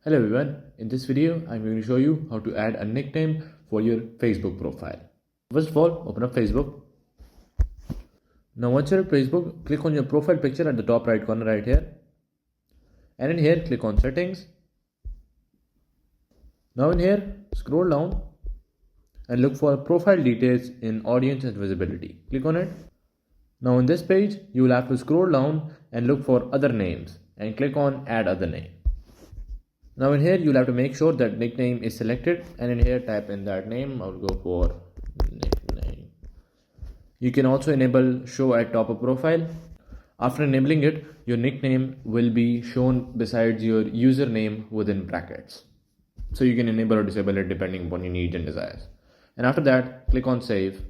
Hello everyone, in this video I'm going to show you how to add a nickname for your Facebook profile. First of all, open up Facebook. Now once you're at Facebook, click on your profile picture at the top right corner right here. And in here, click on settings. Now in here, scroll down and look for profile details in audience and visibility. Click on it. Now in this page, you will have to scroll down and look for other names and click on add other name. Now in here you'll have to make sure that nickname is selected, and in here type in that name. I'll go for nickname. You can also enable show at top of profile. After enabling it, your nickname will be shown besides your username within brackets. So you can enable or disable it depending upon your needs and desires. And after that, click on save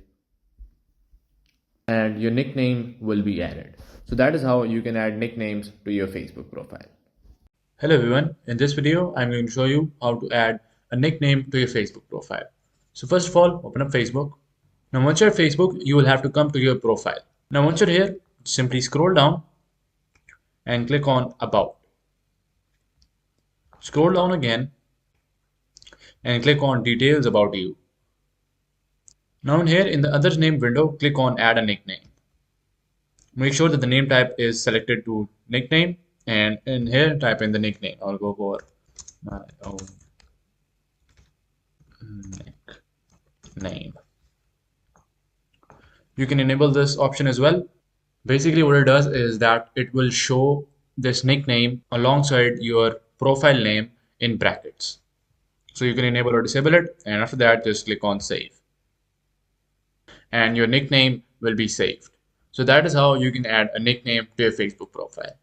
and your nickname will be added. So that is how you can add nicknames to your Facebook profile. Hello everyone, in this video I'm going to show you how to add a nickname to your Facebook profile. So first of all, open up Facebook. Now once you're at Facebook, you will have to come to your profile. Now once you're here, simply scroll down and click on About. Scroll down again and click on Details About You. Now in here in the Others Name window, click on Add a Nickname. Make sure that the name type is selected to nickname, and in here type in the nickname. I'll go for my own nickname. You can enable this option as well. Basically what it does is that it will show this nickname alongside your profile name in brackets. So you can enable or disable it, and after that just click on save. And your nickname will be saved. So that is how you can add a nickname to your Facebook profile.